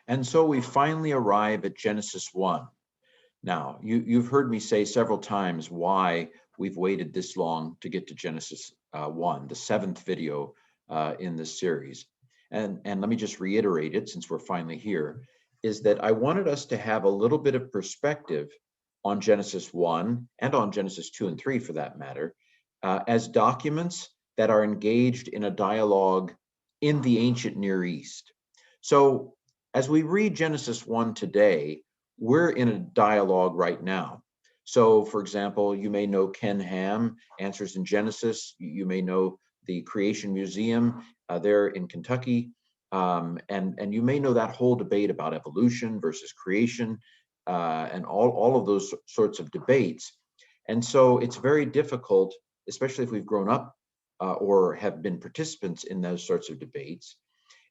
And so we finally arrive at Genesis 1. Now, you've heard me say several times why we've waited this long to get to Genesis 1, the seventh video in this series. And let me just reiterate it since we're finally here, is that I wanted us to have a little bit of perspective on Genesis 1 and on Genesis 2 and 3 for that matter, as documents that are engaged in a dialogue in the ancient Near East. So as we read Genesis 1 today, we're in a dialogue right now. So, for example, you may know Ken Ham, Answers in Genesis. You may know the Creation Museum there in Kentucky. And you may know that whole debate about evolution versus creation and all of those sorts of debates. And so it's very difficult, especially if we've grown up or have been participants in those sorts of debates.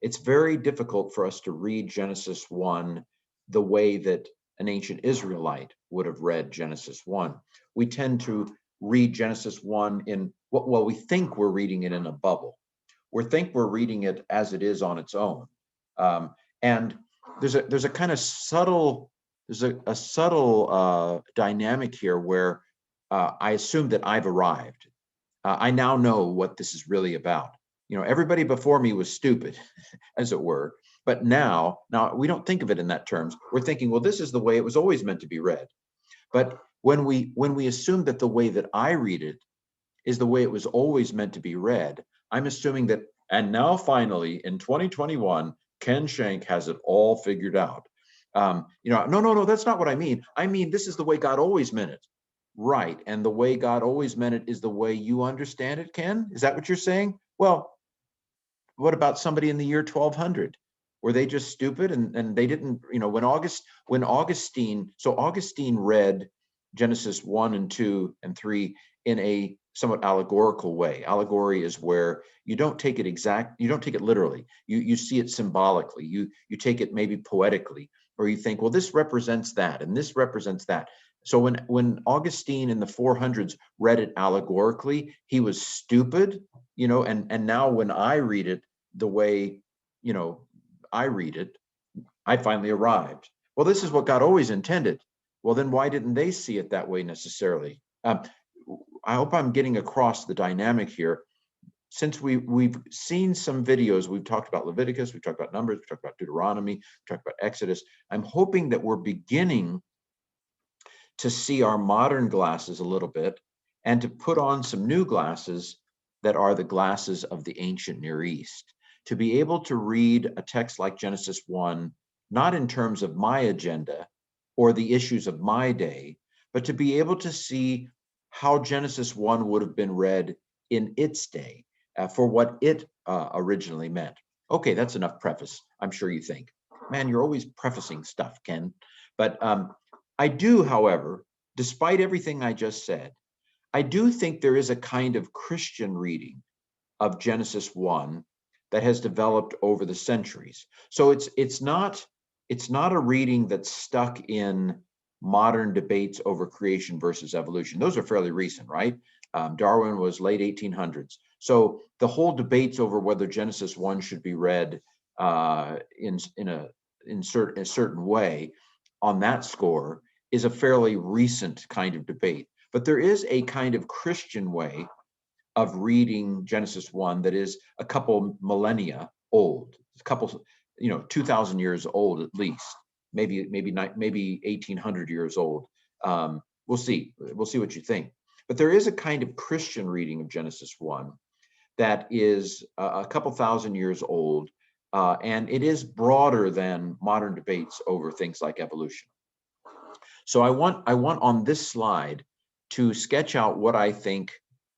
It's very difficult for us to read Genesis 1 the way that an ancient Israelite would have read Genesis 1. We tend to read Genesis 1 in, well, we think we're reading it in a bubble. We think we're reading it as it is on its own. And there's a kind of subtle, dynamic here where I assume that I've arrived. I now know what this is really about. You know, everybody before me was stupid, as it were. But now we don't think of it in that terms. We're thinking, well, this is the way it was always meant to be read. But when we assume that the way that I read it is the way it was always meant to be read, I'm assuming that, and now finally in 2021, Ken Schenck has it all figured out. No, that's not what I mean. I mean, this is the way God always meant it. Right, and the way God always meant it is the way you understand it, Ken? Is that what you're saying? Well, what about somebody in the year 1200? Were they just stupid and they didn't, when Augustine read Genesis 1 and 2 and 3 in a somewhat allegorical way. Allegory is where you don't take it literally. You see it symbolically. You take it maybe poetically, or you think, well, this represents that and this represents that. So when Augustine in the 400s read it allegorically, he was stupid, and now when I read it the way, I read it, I finally arrived. Well, this is what God always intended. Well, then why didn't they see it that way necessarily? I hope I'm getting across the dynamic here. Since we've seen some videos, we've talked about Leviticus, we've talked about Numbers, we've talked about Deuteronomy, we've talked about Exodus. I'm hoping that we're beginning to see our modern glasses a little bit and to put on some new glasses that are the glasses of the ancient Near East. To be able to read a text like Genesis 1, not in terms of my agenda or the issues of my day, but to be able to see how Genesis 1 would have been read in its day for what it originally meant. Okay, that's enough preface, I'm sure you think. Man, you're always prefacing stuff, Ken. But I do, however, despite everything I just said, I do think there is a kind of Christian reading of Genesis 1 that has developed over the centuries. So it's not a reading that's stuck in modern debates over creation versus evolution. Those are fairly recent, right? Darwin was late 1800s. So the whole debates over whether Genesis 1 should be read in a certain way on that score is a fairly recent kind of debate. But there is a kind of Christian way of reading Genesis 1 that is a couple millennia old, a couple, 2,000 years old at least, maybe 1,800 years old. We'll see what you think. But there is a kind of Christian reading of Genesis 1 that is a couple thousand years old, and it is broader than modern debates over things like evolution. So I want on this slide to sketch out what I think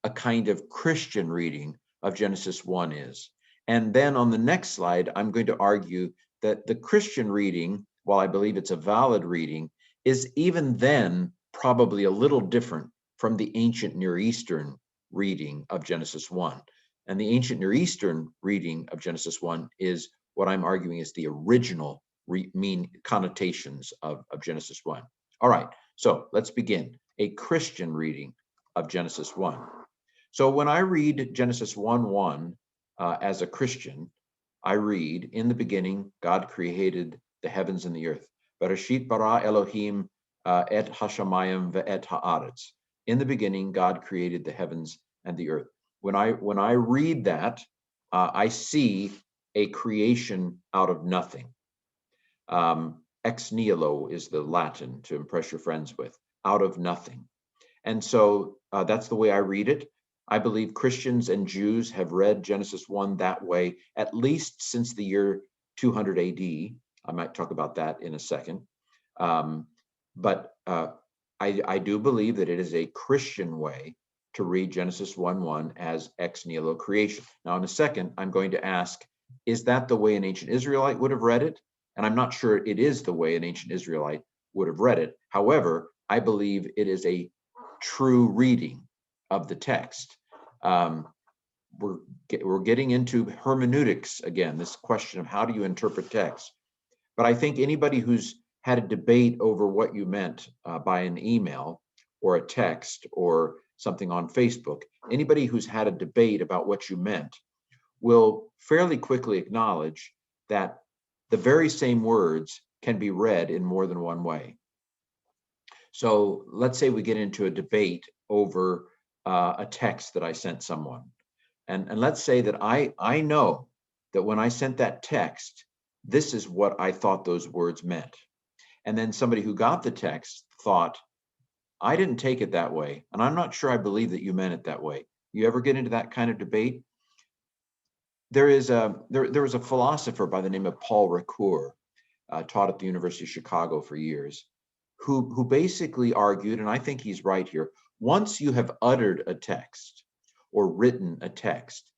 a kind of Christian reading of Genesis 1 is. And then on the next slide, I'm going to argue that the Christian reading, while I believe it's a valid reading, is even then probably a little different from the ancient Near Eastern reading of Genesis 1. And the ancient Near Eastern reading of Genesis 1 is what I'm arguing is the original connotations of Genesis 1. All right, so let's begin. A Christian reading of Genesis 1. So when I read Genesis 1:1 as a Christian, I read, in the beginning, God created the heavens and the earth. Bereshit bara Elohim et hashamayim ve'et haaretz. In the beginning, God created the heavens and the earth. When I read that, I see a creation out of nothing. Ex nihilo is the Latin to impress your friends with, out of nothing. And so that's the way I read it. I believe Christians and Jews have read Genesis 1 that way, at least since the year 200 AD. I might talk about that in a second. But I do believe that it is a Christian way to read Genesis 1:1 as ex nihilo creation. Now, in a second, I'm going to ask, is that the way an ancient Israelite would have read it? And I'm not sure it is the way an ancient Israelite would have read it. However, I believe it is a true reading of the text. We're getting into hermeneutics again, this question of how do you interpret text. But I think anybody who's had a debate over what you meant by an email or a text or something on Facebook, anybody who's had a debate about what you meant will fairly quickly acknowledge that the very same words can be read in more than one way. So let's say we get into a debate over a text that I sent someone. And let's say that I know that when I sent that text, this is what I thought those words meant. And then somebody who got the text thought, I didn't take it that way, and I'm not sure I believe that you meant it that way. You ever get into that kind of debate? There was a philosopher by the name of Paul Ricoeur, taught at the University of Chicago for years, who basically argued, and I think he's right here, once you have uttered a text or written a text,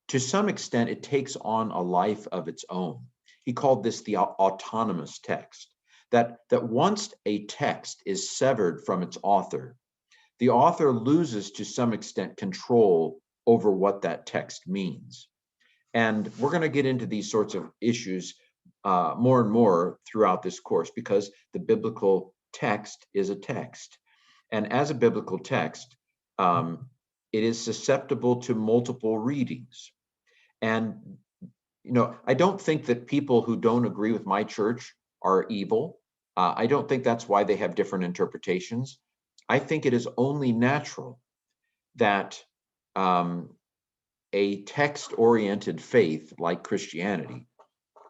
to some extent it takes on a life of its own. He called this the autonomous text. That once a text is severed from its author, the author loses to some extent control over what that text means. And we're going to get into these sorts of issues more and more throughout this course, because the biblical text is a text. And as a biblical text, it is susceptible to multiple readings. And, I don't think that people who don't agree with my church are evil. I don't think that's why they have different interpretations. I think it is only natural that a text-oriented faith like Christianity,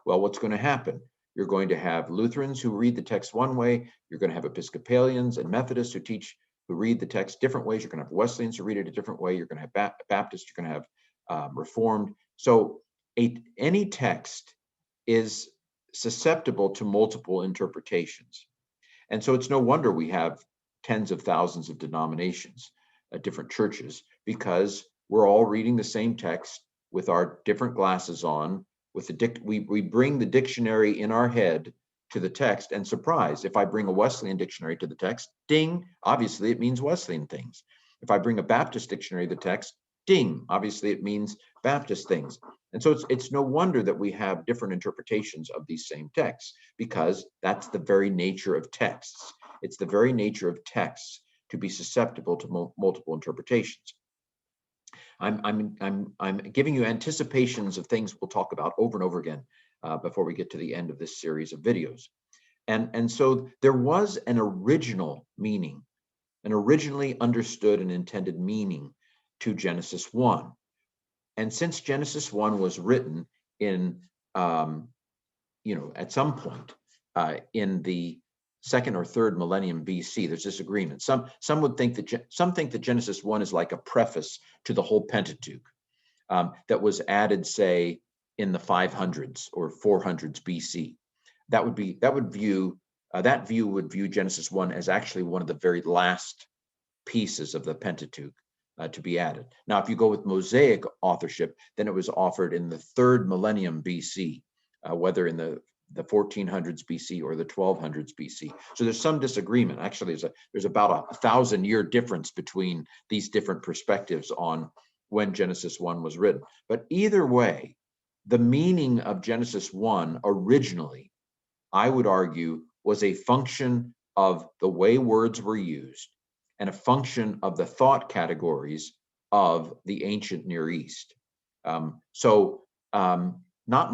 well, what's going to happen? You're going to have Lutherans who read the text one way. You're going to have Episcopalians and Methodists who read the text different ways. You're going to have Wesleyans who read it a different way. You're going to have Baptists. You're going to have Reformed. So any text is susceptible to multiple interpretations. And so it's no wonder we have tens of thousands of denominations, different churches, because we're all reading the same text with our different glasses on. We bring the dictionary in our head to the text, and surprise, if I bring a Wesleyan dictionary to the text, ding, obviously it means Wesleyan things. If I bring a Baptist dictionary to the text, ding, obviously it means Baptist things. And so it's no wonder that we have different interpretations of these same texts, because that's the very nature of texts. It's the very nature of texts to be susceptible to multiple interpretations. I'm giving you anticipations of things we'll talk about over and over again before we get to the end of this series of videos. And so there was an original meaning, an originally understood and intended meaning to Genesis 1. And since Genesis 1 was written in, at some point in the second or third millennium BC, there's disagreement. Some think that Genesis 1 is like a preface to the whole Pentateuch that was added, say, in the 500s or 400s BC. That view would view Genesis 1 as actually one of the very last pieces of the Pentateuch to be added. Now, if you go with Mosaic authorship, then it was offered in the third millennium BC, whether in the 1400s BC or the 1200s BC. So there's some disagreement. Actually, there's about a 1,000-year difference between these different perspectives on when Genesis 1 was written. But either way, the meaning of Genesis 1 originally, I would argue, was a function of the way words were used and a function of the thought categories of the ancient Near East. Not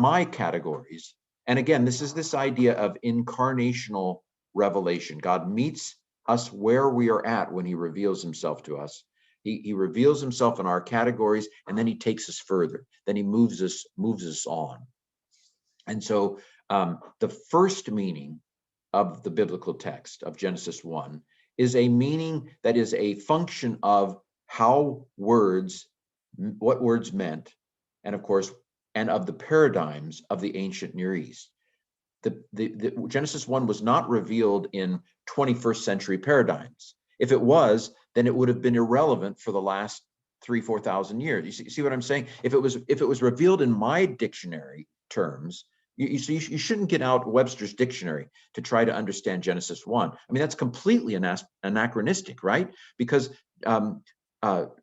my categories And again, this is this idea of incarnational revelation. God meets us where we are at when he reveals himself to us. He reveals himself in our categories, and then he takes us further. Then he moves us on. And so the first meaning of the biblical text of Genesis 1 is a meaning that is a function of how what words meant, and of course, and of the paradigms of the ancient Near East. The Genesis 1 was not revealed in 21st century paradigms. If it was, then it would have been irrelevant for the last 3,000-4,000 years. You see what I'm saying? If it was revealed in my dictionary terms, you shouldn't get out Webster's dictionary to try to understand Genesis 1. I mean, that's completely anachronistic, right? Because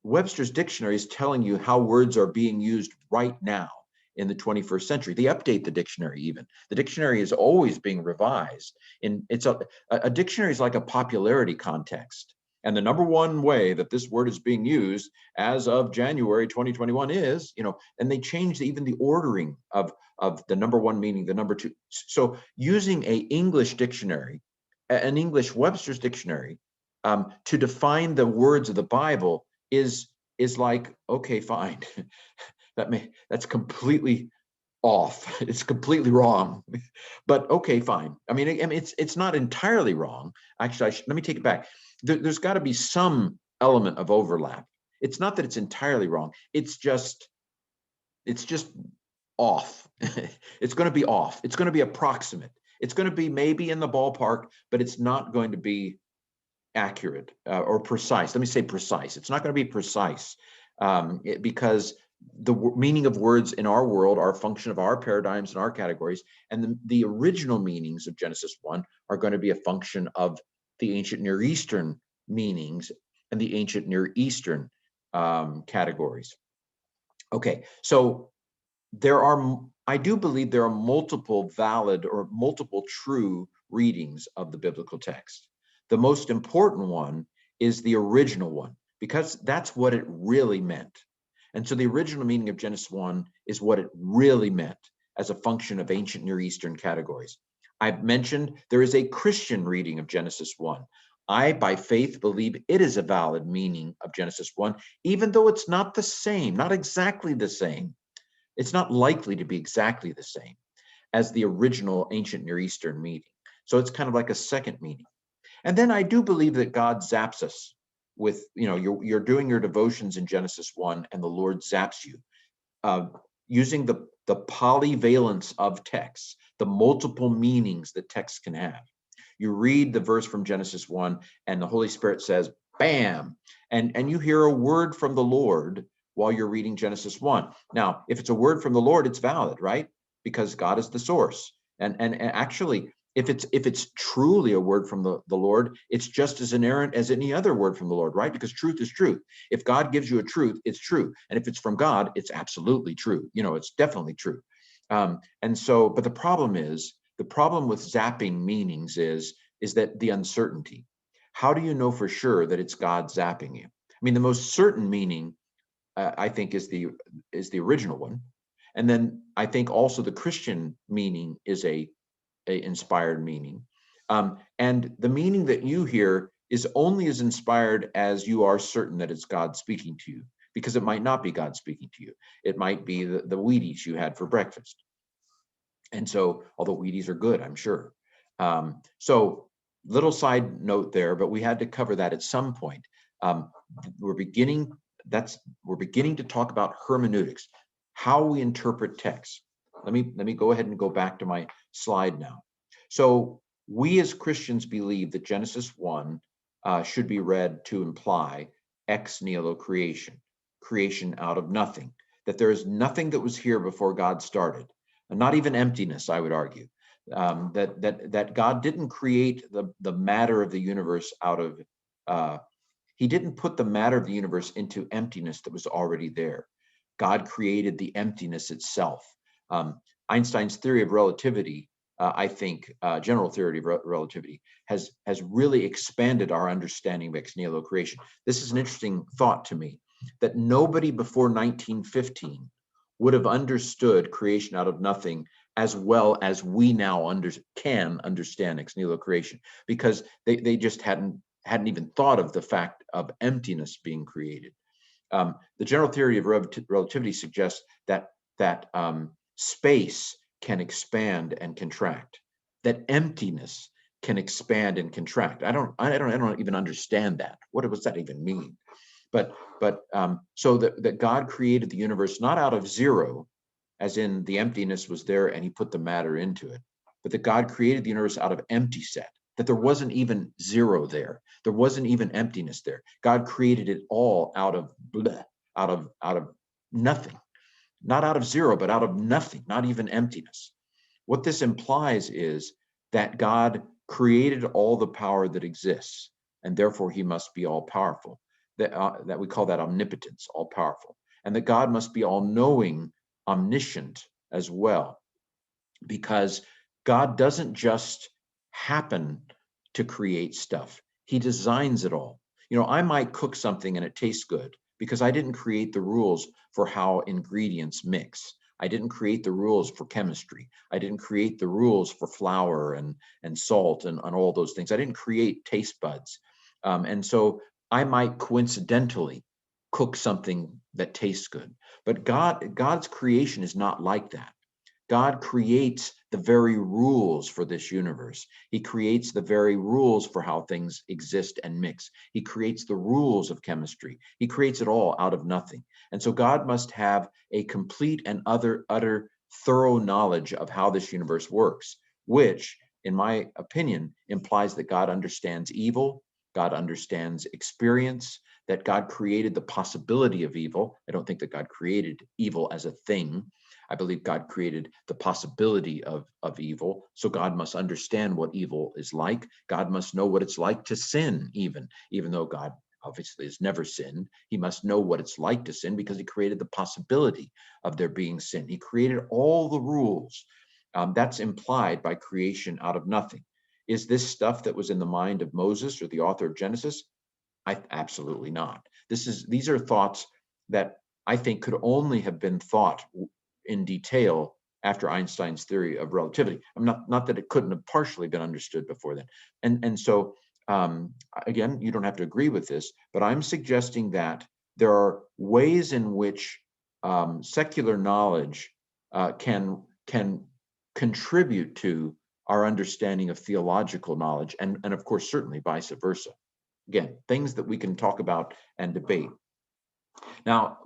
Webster's dictionary is telling you how words are being used right now in the 21st century. They update the dictionary even. The dictionary is always being revised. It's a dictionary is like a popularity contest. And the number one way that this word is being used as of January 2021 is, and they changed even the ordering of the number one meaning, the number two. So using an English dictionary, an English Webster's dictionary, to define the words of the Bible is like, okay, fine. That's completely off. It's completely wrong, but okay, fine. I mean, it's not entirely wrong. Actually, let me take it back. There's got to be some element of overlap. It's not that it's entirely wrong. It's just off. It's going to be off. It's going to be approximate. It's going to be maybe in the ballpark, but it's not going to be accurate or precise. Let me say precise. It's not going to be precise because the meaning of words in our world are a function of our paradigms and our categories, and the original meanings of Genesis 1 are going to be a function of the ancient Near Eastern meanings and the ancient Near Eastern categories. Okay, so I do believe there are multiple valid or multiple true readings of the biblical text. The most important one is the original one, because that's what it really meant. And so the original meaning of Genesis 1 is what it really meant as a function of ancient Near Eastern categories. I've mentioned there is a Christian reading of Genesis 1. I, by faith, believe it is a valid meaning of Genesis 1, even though it's not the same, not exactly the same. It's not likely to be exactly the same as the original ancient Near Eastern meaning. So it's kind of like a second meaning. And then I do believe that God zaps us with, you're doing your devotions in Genesis 1 and the Lord zaps you using the polyvalence of texts, the multiple meanings that texts can have. You read the verse from Genesis 1 and the Holy Spirit says, bam, and you hear a word from the Lord while you're reading Genesis 1. Now, if it's a word from the Lord, it's valid, right? Because God is the source. And actually, if it's truly a word from the Lord, it's just as inerrant as any other word from the Lord, right? Because truth is truth. If God gives you a truth, it's true. And if it's from God, it's absolutely true. It's definitely true. And so, but the problem with zapping meanings is that the uncertainty. How do you know for sure that it's God zapping you? I mean, the most certain meaning, I think, is the original one. And then I think also the Christian meaning is a inspired meaning. And the meaning that you hear is only as inspired as you are certain that it's God speaking to you, because it might not be God speaking to you. It might be the Wheaties you had for breakfast. And so, although Wheaties are good, I'm sure. So little side note there, but we had to cover that at some point. We're beginning to talk about hermeneutics, how we interpret texts. Let me go ahead and go back to my slide now. So we as Christians believe that Genesis 1 should be read to imply ex nihilo creation, creation out of nothing, that there is nothing that was here before God started, and not even emptiness, I would argue, that God didn't create the matter of the universe out of, he didn't put the matter of the universe into emptiness that was already there. God created the emptiness itself. Einstein's theory of relativity, I think, general theory of relativity, has really expanded our understanding of ex nihilo creation. This is an interesting thought to me, that nobody before 1915 would have understood creation out of nothing as well as we now can understand ex nihilo creation, because they just hadn't even thought of the fact of emptiness being created. The general theory of relativity suggests that space can expand and contract, that emptiness can expand and contract. I don't even understand that. What does that even mean? But so that God created the universe not out of zero, as in the emptiness was there and he put the matter into it, but that God created the universe out of empty set, that there wasn't even zero there. There wasn't even emptiness there. God created it all out of bleh, out of nothing, not out of zero, but out of nothing, not even emptiness. What this implies is that God created all the power that exists, and therefore he must be all powerful. That we call that omnipotence, all powerful, and that God must be all knowing, omniscient as well, because God doesn't just happen to create stuff. He designs it all. You know, I might cook something and it tastes good because I didn't create the rules for how ingredients mix. I didn't create the rules for chemistry. I didn't create the rules for flour and salt and all those things. I didn't create taste buds. And so I might coincidentally cook something that tastes good. But God's creation is not like that. God creates the very rules for this universe. He creates the very rules for how things exist and mix. He creates the rules of chemistry. He creates it all out of nothing. And so God must have a complete and utter thorough knowledge of how this universe works, which, in my opinion, implies that God understands evil, God understands experience, that God created the possibility of evil. I don't think that God created evil as a thing. I believe God created the possibility of evil. So God must understand what evil is like. God must know what it's like to sin, even though God obviously has never sinned. He must know what it's like to sin because he created the possibility of there being sin. He created all the rules. That's implied by creation out of nothing. Is this stuff that was in the mind of Moses or the author of Genesis? Absolutely not. These are thoughts that I think could only have been thought in detail after Einstein's theory of relativity. I'm not that it couldn't have partially been understood before then. And so again, you don't have to agree with this, but I'm suggesting that there are ways in which secular knowledge can contribute to our understanding of theological knowledge, and of course, certainly vice versa. Again, things that we can talk about and debate. Now,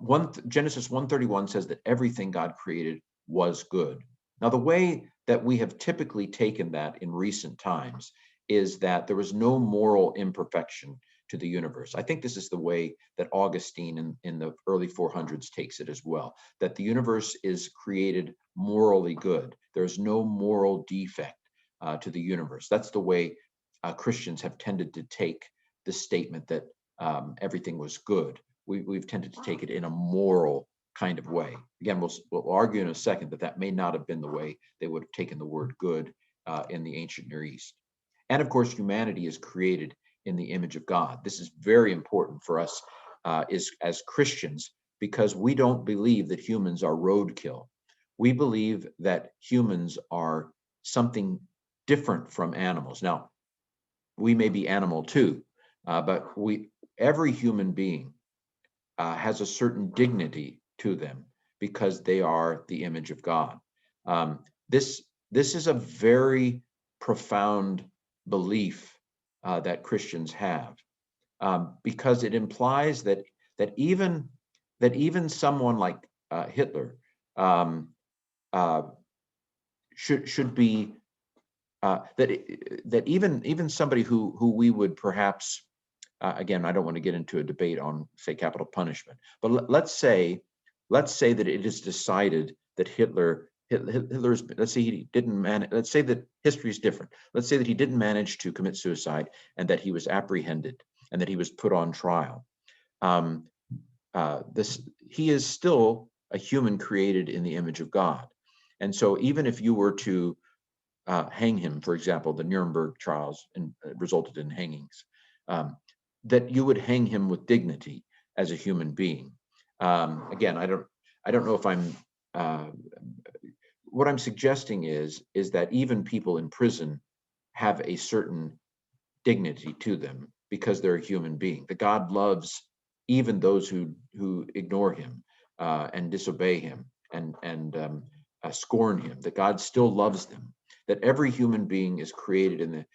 Genesis 1:31 says that everything God created was good. Now, the way that we have typically taken that in recent times is that there was no moral imperfection to the universe. I think this is the way that Augustine in the early 400s takes it as well, that the universe is created morally good. There's no moral defect to the universe. That's the way Christians have tended to take the statement that everything was good. We've tended to take it in a moral kind of way. Again, we'll argue in a second that may not have been the way they would have taken the word good in the ancient Near East. And of course, humanity is created in the image of God. This is very important for us as Christians, because we don't believe that humans are roadkill. We believe that humans are something different from animals. Now, we may be animal too, but every human being has a certain dignity to them because they are the image of God. This is a very profound belief that Christians have, because it implies that even someone like Hitler should be that even somebody who we would perhaps again, I don't want to get into a debate on, say, capital punishment, but let's say that it is decided that Hitler's, let's say he didn't manage, let's say that history is different. Let's say that he didn't manage to commit suicide and that he was apprehended and that he was put on trial. He is still a human created in the image of God. And so even if you were to hang him, for example, the Nuremberg trials resulted in hangings, that you would hang him with dignity as a human being. Again, I don't know if I'm what I'm suggesting is that even people in prison have a certain dignity to them because they're a human being. That God loves even those who ignore him and disobey him and scorn him. That God still loves them. That every human being is created in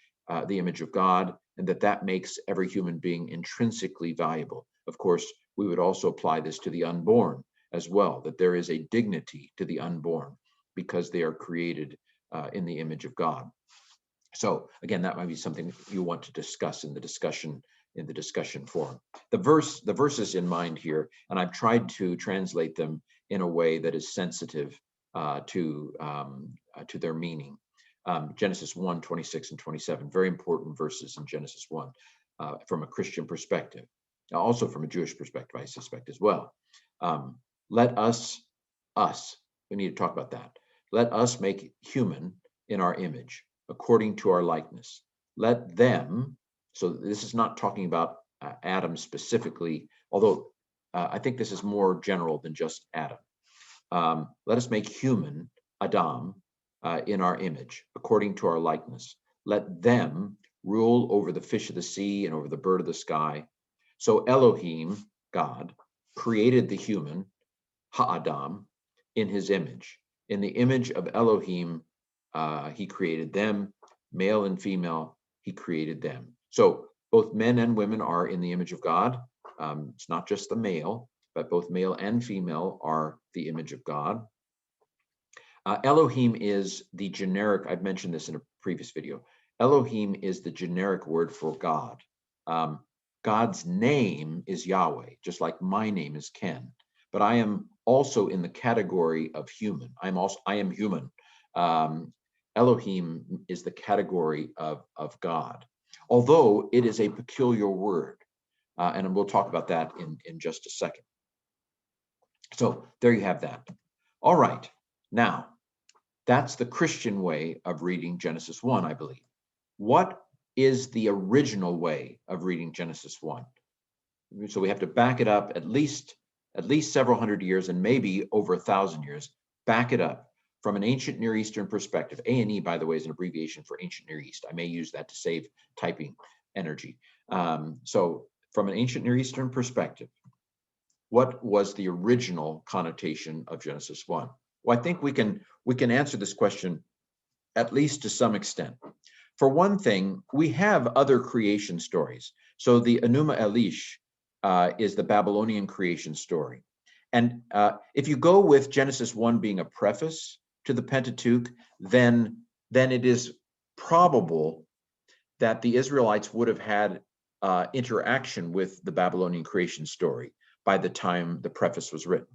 the image of God, and that makes every human being intrinsically valuable. Of course, we would also apply this to the unborn as well. That there is a dignity to the unborn because they are created in the image of God. So again, that might be something you want to discuss in the discussion forum. The verses in mind here, and I've tried to translate them in a way that is sensitive to their meaning. Genesis 1, 26 and 27, very important verses in Genesis 1 from a Christian perspective, also from a Jewish perspective, I suspect as well. Let us, we need to talk about that. Let us make human in our image, according to our likeness. Let them, so this is not talking about Adam specifically, although I think this is more general than just Adam. Let us make human, Adam, in our image, according to our likeness. Let them rule over the fish of the sea and over the bird of the sky. So Elohim, God, created the human, Ha'adam, in his image. In the image of Elohim, he created them, male and female, he created them. So both men and women are in the image of God. It's not just the male, but both male and female are the image of God. Elohim is the generic, I've mentioned this in a previous video. Elohim is the generic word for God. God's name is Yahweh, just like my name is Ken. But I am also in the category of human. I am human. Elohim is the category of God, although it is a peculiar word. And we'll talk about that in just a second. So there you have that. All right. Now, that's the Christian way of reading Genesis 1, I believe. What is the original way of reading Genesis 1? So we have to back it up at least several hundred years and maybe over 1,000 years. Back it up from an ancient Near Eastern perspective. A&E, by the way, is an abbreviation for ancient Near East. I may use that to save typing energy. So from an ancient Near Eastern perspective, what was the original connotation of Genesis 1? Well, I think we can answer this question at least to some extent. For one thing, we have other creation stories. So the Enuma Elish is the Babylonian creation story. And if you go with Genesis 1 being a preface to the Pentateuch, then it is probable that the Israelites would have had interaction with the Babylonian creation story by the time the preface was written.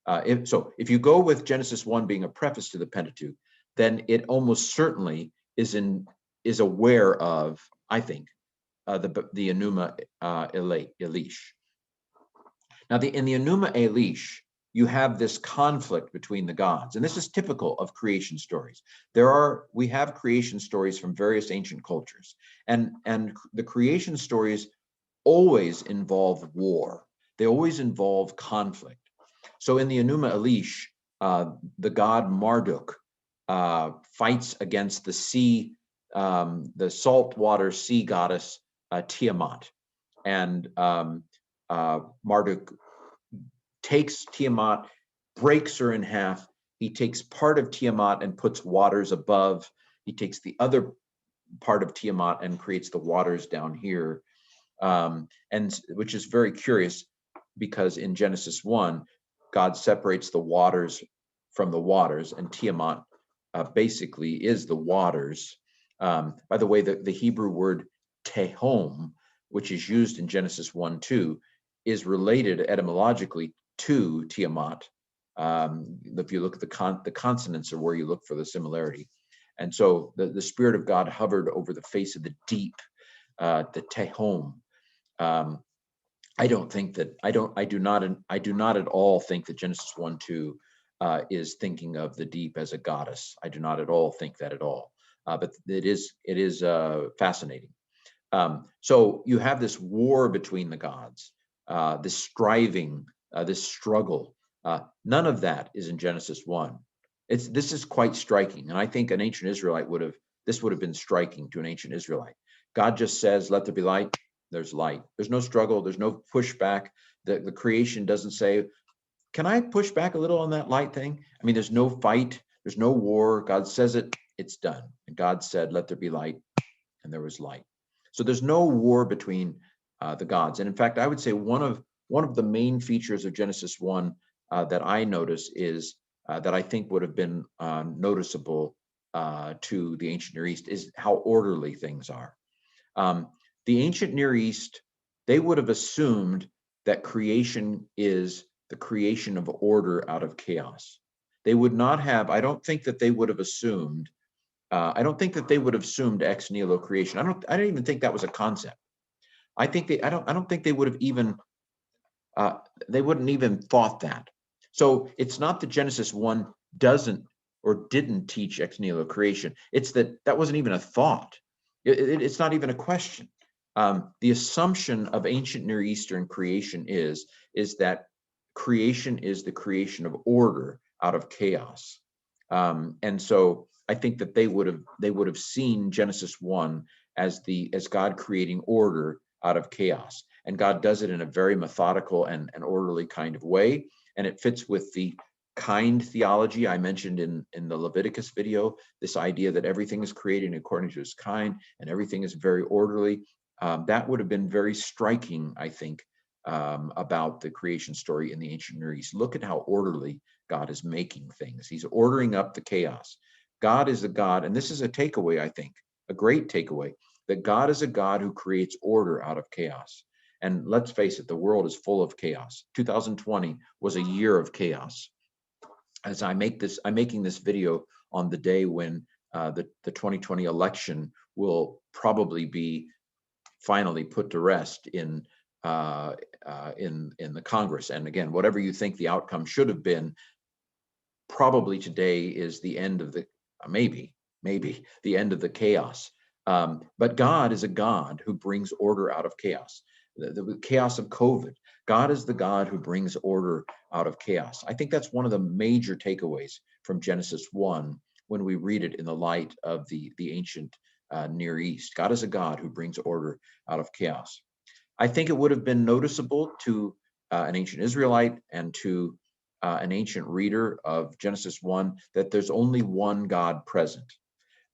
If you go with Genesis 1 being a preface to the Pentateuch, then it almost certainly is aware of, I think, the Enuma Elish. Now, in the Enuma Elish, you have this conflict between the gods, and this is typical of creation stories. We have creation stories from various ancient cultures, and the creation stories always involve war. They always involve conflict. So in the Enuma Elish, the god Marduk fights against the sea, the saltwater sea goddess Tiamat, and Marduk takes Tiamat, breaks her in half. He takes part of Tiamat and puts waters above. He takes the other part of Tiamat and creates the waters down here, and which is very curious because in Genesis 1, God separates the waters from the waters, and Tiamat basically is the waters. By the way, the Hebrew word tehom, which is used in Genesis 1:2, is related etymologically to Tiamat. If you look at the consonants are where you look for the similarity. And so the Spirit of God hovered over the face of the deep, the tehom. I do not at all think that Genesis 1:2 is thinking of the deep as a goddess. I do not at all think that at all. But it is fascinating. So you have this war between the gods, this striving, this struggle. None of that is in Genesis 1. This is quite striking, and I think an ancient Israelite this would have been striking to an ancient Israelite. God just says, "Let there be light." There's light. There's no struggle. There's no pushback. The creation doesn't say, "Can I push back a little on that light thing?" I mean, there's no fight. There's no war. God says it. It's done. And God said, "Let there be light," and there was light. So there's no war between the gods. And in fact, I would say one of the main features of Genesis 1 that I notice is that I think would have been noticeable to the ancient Near East is how orderly things are. The ancient Near East, they would have assumed that creation is the creation of order out of chaos. They would not have, I don't think that they would have assumed, I don't think that they would have assumed ex nihilo creation. I don't even think that was a concept. I don't think they would have even, they wouldn't even thought that. So it's not that Genesis 1 doesn't or didn't teach ex nihilo creation. It's that wasn't even a thought. It's not even a question. The assumption of ancient Near Eastern creation is that creation is the creation of order out of chaos. And so I think that they would have seen Genesis 1 as God creating order out of chaos. And God does it in a very methodical and orderly kind of way. And it fits with the kind theology I mentioned in the Leviticus video, this idea that everything is created according to its kind and everything is very orderly. That would have been very striking, I think, about the creation story in the ancient Near East. Look at how orderly God is making things. He's ordering up the chaos. God is a God, and this is a takeaway, I think, a great takeaway, that God is a God who creates order out of chaos. And let's face it, the world is full of chaos. 2020 was a year of chaos. As I'm making this video on the day when the 2020 election will probably be finally put to rest in the Congress. And again, whatever you think the outcome should have been, probably today is the end of the maybe the end of the chaos. But God is a God who brings order out of chaos. The chaos of COVID. God is the God who brings order out of chaos. I think that's one of the major takeaways from Genesis 1 when we read it in the light of the ancient Near East. God is a God who brings order out of chaos. I think it would have been noticeable to an ancient Israelite and to an ancient reader of Genesis 1 that there's only one God present.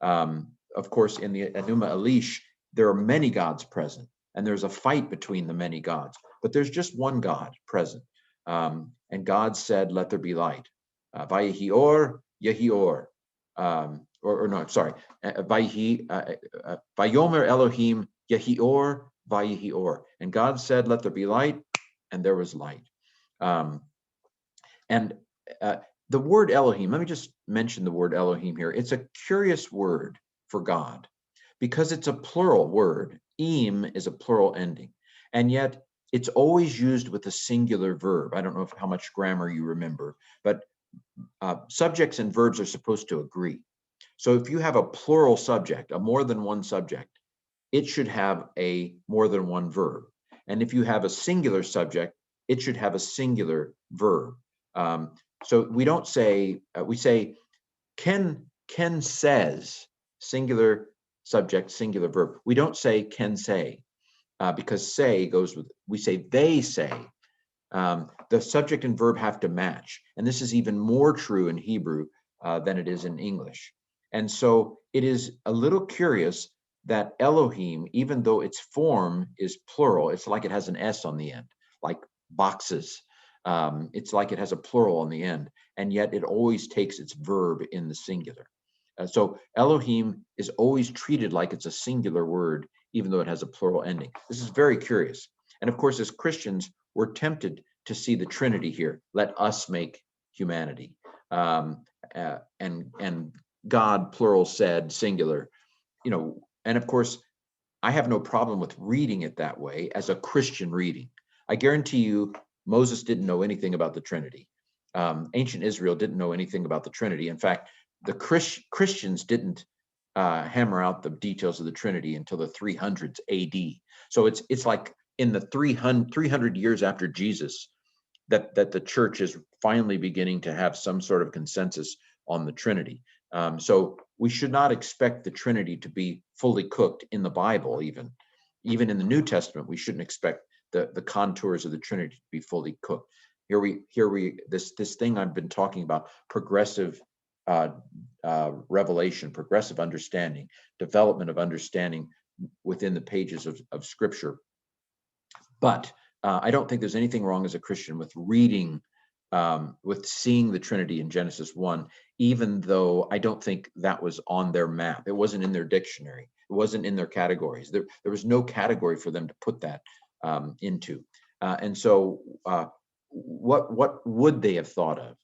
Of course, in the Enuma Elish, there are many gods present, and there's a fight between the many gods, but there's just one God present. And God said, "Let there be light." Vayehi or, yehi or. Or no, sorry. Vayomer Elohim, yehi or, vayehi or. And God said, "Let there be light," and there was light. And the word Elohim, let me just mention the word Elohim here. It's a curious word for God because it's a plural word. Im is a plural ending, and yet it's always used with a singular verb. I don't know how much grammar you remember, but subjects and verbs are supposed to agree. So if you have a plural subject, a more than one subject, it should have a more than one verb. And if you have a singular subject, it should have a singular verb. So we don't say, we say, Ken says, singular subject, singular verb. We don't say Ken say, because say goes with, we say they say. The subject and verb have to match. And this is even more true in Hebrew than it is in English. And so it is a little curious that Elohim, even though its form is plural, it's like it has an S on the end, like boxes. It's like it has a plural on the end, and yet it always takes its verb in the singular. So Elohim is always treated like it's a singular word, even though it has a plural ending. This is very curious. And of course, as Christians, we're tempted to see the Trinity here. Let us make humanity. And God, plural, said, singular. You know, and of course, I have no problem with reading it that way as a Christian reading. I guarantee you, Moses didn't know anything about the Trinity. Ancient Israel didn't know anything about the Trinity. In fact, the Christians didn't hammer out the details of the Trinity until the 300s AD. So it's like in the 300 years after Jesus that the church is finally beginning to have some sort of consensus on the Trinity. So we should not expect the Trinity to be fully cooked in the Bible. Even in the New Testament, we shouldn't expect the contours of the Trinity to be fully cooked. This thing I've been talking about, progressive revelation, progressive understanding, development of understanding within the pages of Scripture. But I don't think there's anything wrong as a Christian with reading, with seeing the Trinity in Genesis 1, even though I don't think that was on their map. It wasn't in their dictionary. It wasn't in their categories. There was no category for them to put that into. And so what would they have thought of?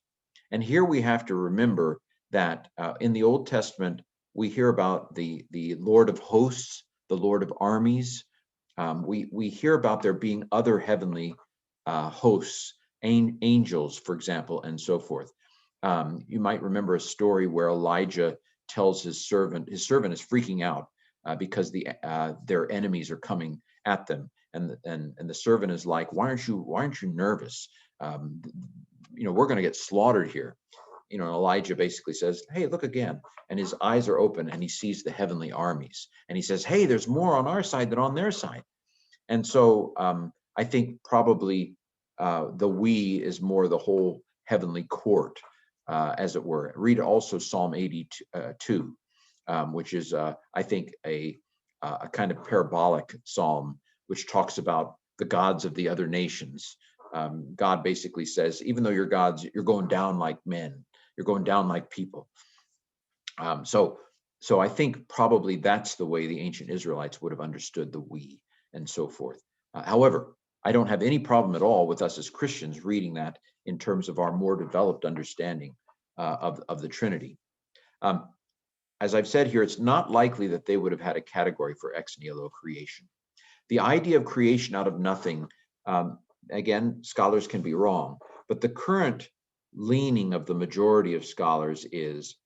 And here we have to remember that in the Old Testament, we hear about the Lord of hosts, the Lord of armies. We hear about there being other heavenly hosts, angels, for example, and so forth. You might remember a story where Elijah tells his servant is freaking out because their enemies are coming at them, and the servant is like, why aren't you nervous? We're going to get slaughtered here. Elijah basically says, hey, look again. And his eyes are open and he sees the heavenly armies. And he says, hey, there's more on our side than on their side. And so I think probably the we is more the whole heavenly court, as it were. Read also Psalm 82, which is, I think, a kind of parabolic psalm, which talks about the gods of the other nations. God basically says, even though you're gods, you're going down like men. You're going down like people. So I think probably that's the way the ancient Israelites would have understood the we and so forth. However, I don't have any problem at all with us as Christians reading that in terms of our more developed understanding of the Trinity. As I've said here, it's not likely that they would have had a category for ex nihilo creation. The idea of creation out of nothing, again, scholars can be wrong, but the current leaning of the majority of scholars is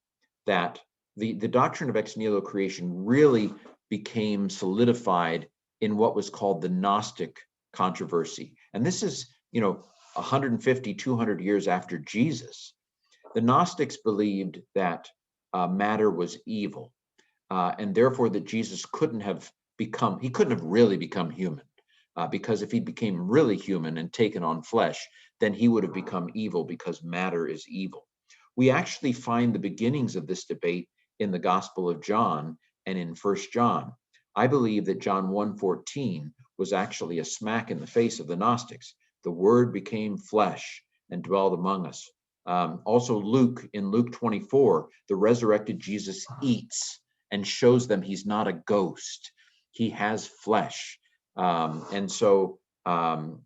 that the doctrine of ex nihilo creation really became solidified in what was called the Gnostic Controversy. And this is, 150, 200 years after Jesus. The Gnostics believed that matter was evil, and therefore that Jesus couldn't have really become human. Because if he became really human and taken on flesh, then he would have become evil because matter is evil. We actually find the beginnings of this debate in the Gospel of John and in 1 John. I believe that John 1:14 was actually a smack in the face of the Gnostics. The Word became flesh and dwelled among us. Also in Luke 24, the resurrected Jesus eats and shows them he's not a ghost. He has flesh. And so 1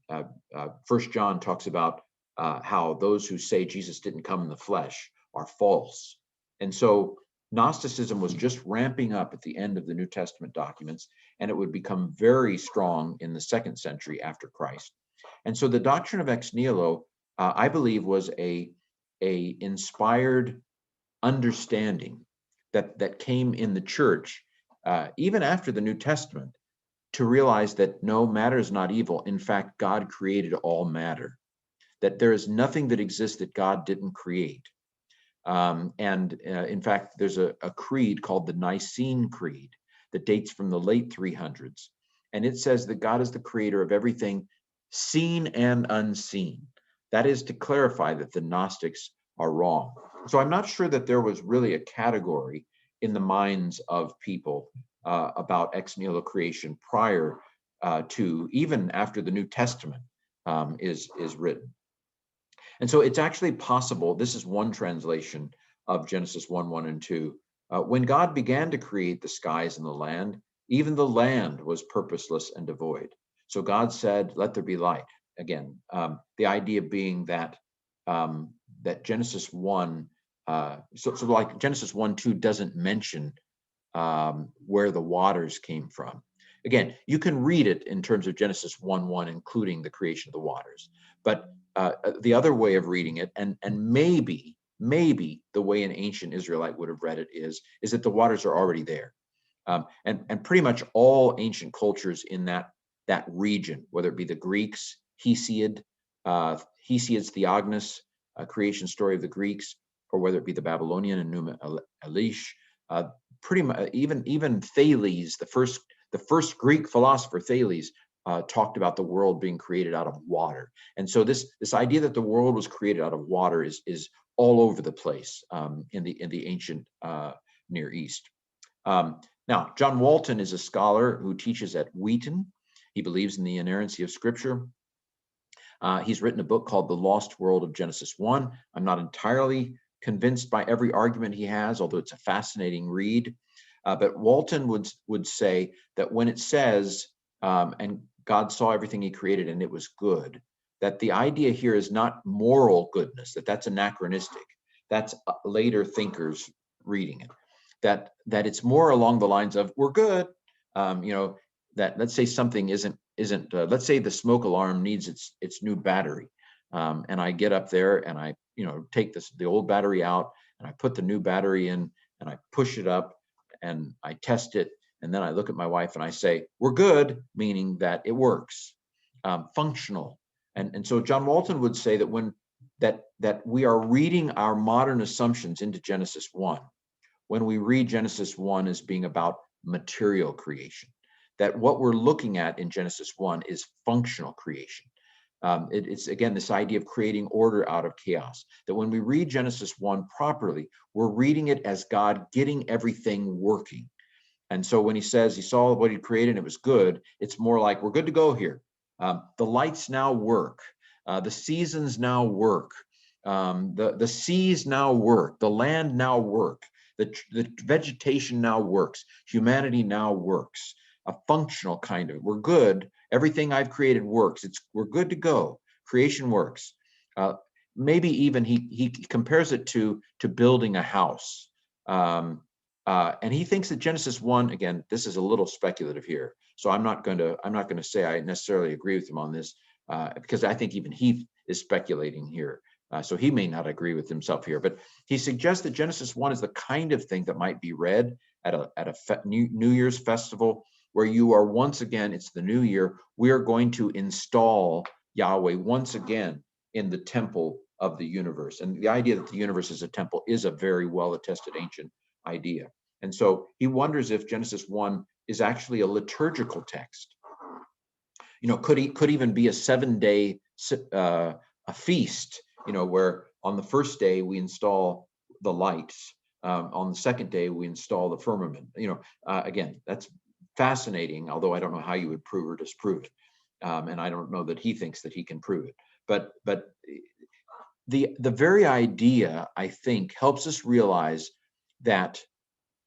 John talks about how those who say Jesus didn't come in the flesh are false. And so Gnosticism was just ramping up at the end of the New Testament documents, and it would become very strong in the 2nd century after Christ. And so the doctrine of ex nihilo, I believe, was a inspired understanding that came in the church, even after the New Testament, to realize that no, matter is not evil. In fact, God created all matter, that there is nothing that exists that God didn't create. In fact, there's a creed called the Nicene Creed that dates from the late 300s. And it says that God is the creator of everything seen and unseen. That is to clarify that the Gnostics are wrong. So I'm not sure that there was really a category in the minds of people about ex nihilo creation prior to, even after the New Testament is written. And so it's actually possible, this is one translation of Genesis 1:1 and 2. When God began to create the skies and the land, even the land was purposeless and devoid. So God said, let there be light. Again, the idea being that that Genesis 1, so like Genesis 1:2 doesn't mention where the waters came from. Again, you can read it in terms of Genesis 1:1, including the creation of the waters. But the other way of reading it, and maybe the way an ancient Israelite would have read it is that the waters are already there. And pretty much all ancient cultures in that region, whether it be the Greeks, Hesiod's Theognis, creation story of the Greeks, or whether it be the Babylonian and Numa Elish, pretty much even Thales, the first Greek philosopher Thales, talked about the world being created out of water. And so this idea that the world was created out of water is all over the place in the ancient Near East. Now, John Walton is a scholar who teaches at Wheaton. He believes in the inerrancy of Scripture. He's written a book called The Lost World of Genesis 1. I'm not entirely convinced by every argument he has, although it's a fascinating read. But Walton would say that when it says, and God saw everything he created and it was good, that the idea here is not moral goodness, that's anachronistic. That's later thinkers reading it. That it's more along the lines of, we're good. That let's say something isn't let's say the smoke alarm needs its new battery. And I get up there and I take the old battery out and I put the new battery in and I push it up and I test it. And then I look at my wife and I say, we're good, meaning that it works, functional. And so John Walton would say that when that we are reading our modern assumptions into Genesis 1, when we read Genesis 1 as being about material creation, that what we're looking at in Genesis 1 is functional creation. It's again this idea of creating order out of chaos, that when we read Genesis 1 properly, we're reading it as God getting everything working. And so when he says he saw what he created and it was good, it's more like we're good to go here. The lights now work. The seasons now work. The seas now work. The land now work. The vegetation now works. Humanity now works. A functional kind of, we're good. Everything I've created works. We're good to go. Creation works. Maybe even he compares it to building a house. And he thinks that Genesis 1, again, this is a little speculative here. So I'm not going to say I necessarily agree with him on this, because I think even he is speculating here. So he may not agree with himself here, but he suggests that Genesis 1 is the kind of thing that might be read at a New Year's festival, where you are once again, it's the new year, we are going to install Yahweh once again in the temple of the universe. And the idea that the universe is a temple is a very well-attested ancient idea. And so he wonders if Genesis 1 is actually a liturgical text. Could even be a 7-day a feast, where on the first day we install the lights. On the second day we install the firmament. Again, that's fascinating, although I don't know how you would prove or disprove it. And I don't know that he thinks that he can prove it. But the very idea, I think, helps us realize that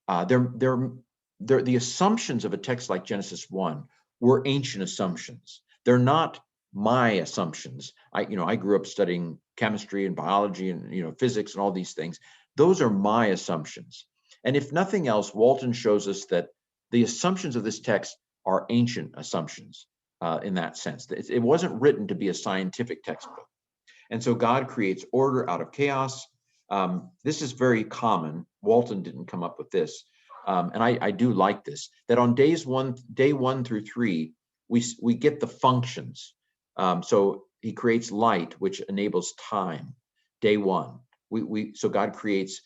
the assumptions of a text like Genesis 1 were ancient assumptions. They're not my assumptions. I grew up studying chemistry and biology and physics and all these things. Those are my assumptions. And if nothing else, Walton shows us that the assumptions of this text are ancient assumptions in that sense. It wasn't written to be a scientific textbook. And so God creates order out of chaos. This is very common. Walton didn't come up with this. And I do like this, that on day 1 through 3, we get the functions. So he creates light, which enables time. Day 1, so God creates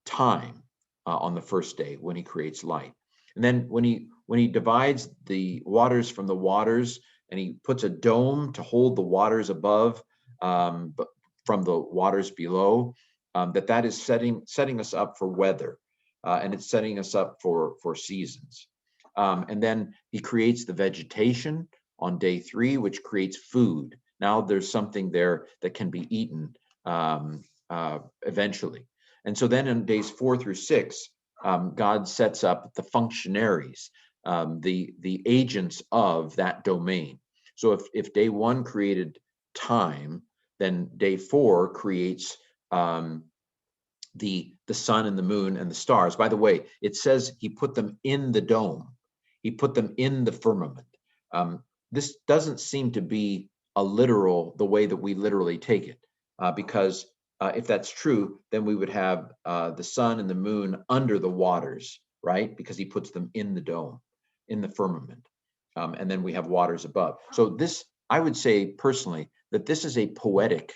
time on the first day when he creates light. And then when he divides the waters from the waters, and he puts a dome to hold the waters above, but from the waters below, that is setting us up for weather, and it's setting us up for seasons. And then he creates the vegetation on day 3, which creates food. Now there's something there that can be eaten eventually. And so then in days 4 through 6, God sets up the functionaries, the agents of that domain. So if day 1 created time, then day 4 creates the sun and the moon and the stars. By the way, it says he put them in the dome. He put them in the firmament. This doesn't seem to be the way that we literally take it, because if that's true, then we would have the sun and the moon under the waters, right? Because he puts them in the dome, in the firmament. And then we have waters above. So this, I would say personally, that this is a poetic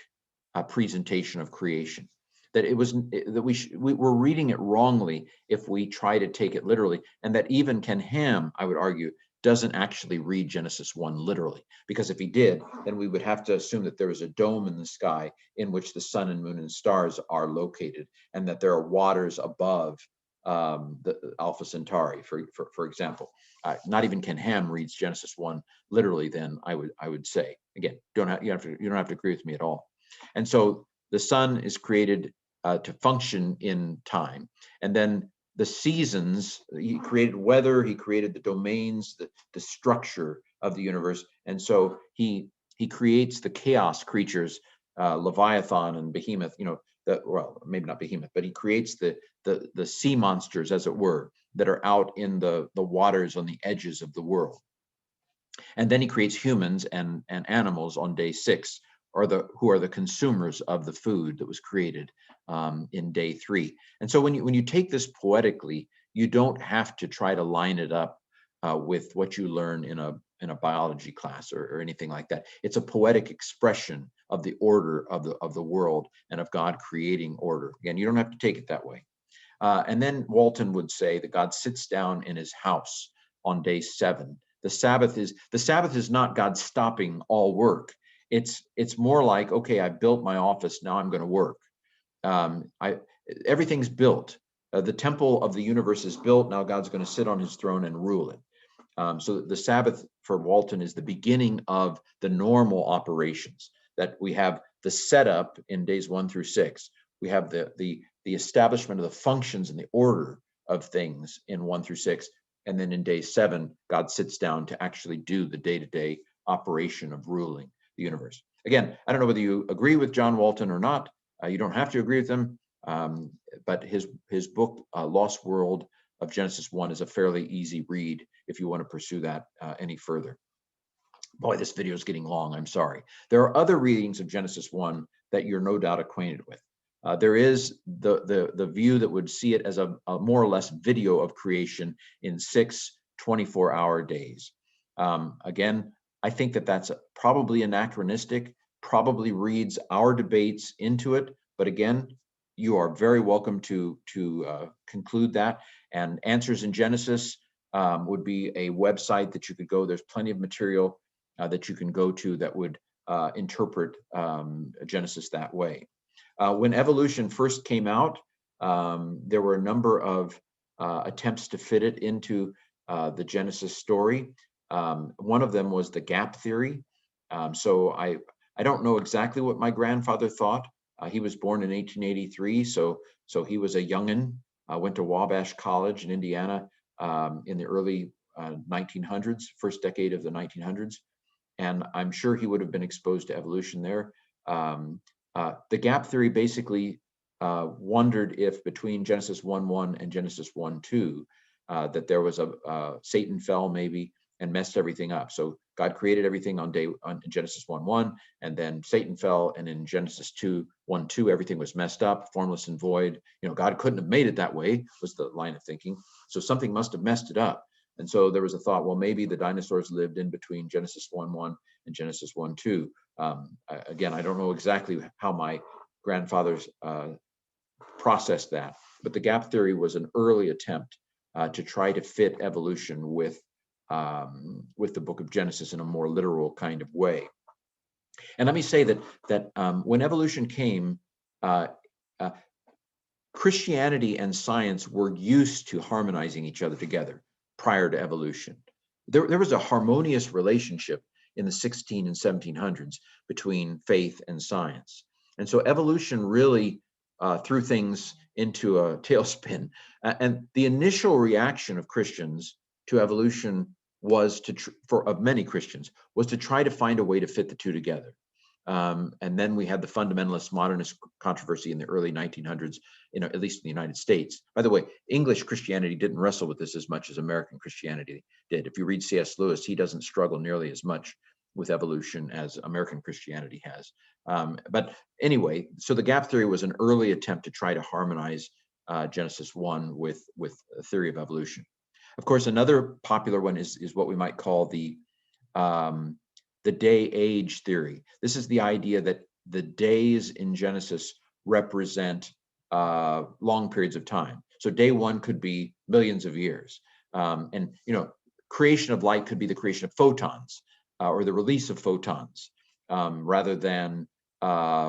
presentation of creation. that it was that we're reading it wrongly if we try to take it literally, and that even Ken Ham, I would argue, doesn't actually read Genesis 1 literally, because if he did, then we would have to assume that there is a dome in the sky in which the sun and moon and stars are located, and that there are waters above the Alpha Centauri, for example. Not even Ken Ham reads Genesis 1 literally. Then I would say, again, you don't have to agree with me at all. And so the sun is created to function in time, and then the seasons. He created weather. He created the domains, the structure of the universe, and so he creates the chaos creatures, Leviathan and Behemoth. Well, maybe not Behemoth, but he creates the sea monsters, as it were, that are out in the waters on the edges of the world. And then he creates humans and animals on day 6, who are the consumers of the food that was created in day 3. And so when you take this poetically, you don't have to try to line it up with what you learn in a biology class or anything like that. It's a poetic expression of the order of the world and of God creating order. Again, you don't have to take it that way. And then Walton would say that God sits down in his house on day 7. The Sabbath is not God stopping all work. It's more like, okay, I built my office, now I'm going to work. Everything's built. The temple of the universe is built. Now God's going to sit on his throne and rule it. So the Sabbath for Walton is the beginning of the normal operations, that we have the setup in days 1 through 6. We have the establishment of the functions and the order of things in 1 through 6. And then in day 7, God sits down to actually do the day-to-day operation of ruling the universe. Again, I don't know whether you agree with John Walton or not. You don't have to agree with him, but his book, Lost World of Genesis 1, is a fairly easy read if you want to pursue that any further. Boy, this video is getting long. I'm sorry. There are other readings of Genesis 1 that you're no doubt acquainted with. There is the view that would see it as a more or less video of creation in 6 24-hour days. Again, I think that's probably anachronistic, probably reads our debates into it. But again, you are very welcome to conclude that. And Answers in Genesis would be a website that you could go. There's plenty of material that you can go to that would interpret Genesis that way. When evolution first came out, there were a number of attempts to fit it into the Genesis story. One of them was the gap theory. So I don't know exactly what my grandfather thought. He was born in 1883, so he was a youngin'. Went to Wabash College in Indiana in the early 1900s, first decade of the 1900s. And I'm sure he would have been exposed to evolution there. The gap theory basically wondered if between Genesis 1:1 and Genesis 1:2 that there was Satan fell maybe and messed everything up. So God created everything on Genesis 1:1, and then Satan fell, and in Genesis 1:2 everything was messed up, formless and void. God couldn't have made it that way, was the line of thinking. So something must have messed it up. And so there was a thought, well, maybe the dinosaurs lived in between Genesis 1:1 and Genesis 1:2. Again, I don't know exactly how my grandfathers processed that, but the gap theory was an early attempt to try to fit evolution with the book of Genesis in a more literal kind of way. And let me say that when evolution came, Christianity and science were used to harmonizing each other together prior to evolution. There was a harmonious relationship in the 16 and 1700s between faith and science. And so evolution really threw things into a tailspin. And the initial reaction of Christians to evolution was of many Christians, was to try to find a way to fit the two together. And then we had the Fundamentalist Modernist controversy in the early 1900s, at least in the United States. By the way, English Christianity didn't wrestle with this as much as American Christianity did. If you read C.S. Lewis, he doesn't struggle nearly as much with evolution as American Christianity has. But anyway, so the gap theory was an early attempt to try to harmonize Genesis 1 with a theory of evolution. Of course, another popular one is what we might call the day-age theory. This is the idea that the days in Genesis represent long periods of time. So day one could be millions of years. And, creation of light could be the creation of photons or the release of photons rather than,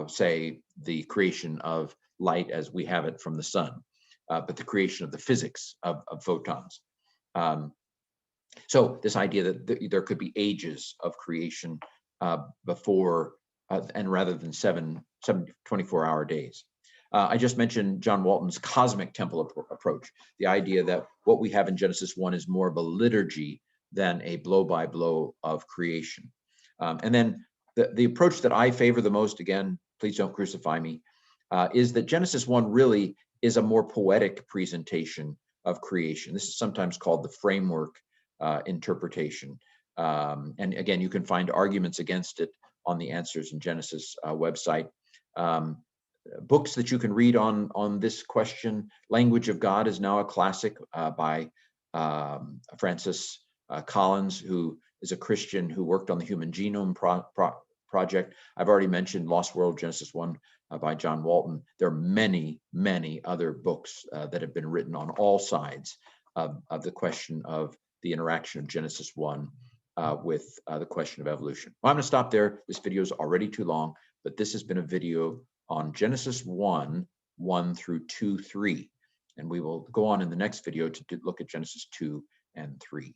say, the creation of light as we have it from the sun, but the creation of the physics of photons. So this idea that there could be ages of creation before and rather than seven 24-hour days. I just mentioned John Walton's cosmic temple approach, the idea that what we have in Genesis 1 is more of a liturgy than a blow-by-blow of creation. And then the approach that I favor the most, again, please don't crucify me, is that Genesis 1 really is a more poetic presentation of creation. This is sometimes called the framework interpretation. And again, you can find arguments against it on the Answers in Genesis website. Books that you can read on this question. Language of God is now a classic by Francis Collins, who is a Christian who worked on the Human Genome Project. I've already mentioned Lost World Genesis 1 by John Walton. There are many, many other books that have been written on all sides of the question of the interaction of Genesis 1 with the question of evolution. Well, I'm going to stop there. This video is already too long, but this has been a video on Genesis 1, 1 through 2, 3. And we will go on in the next video to look at Genesis 2 and 3.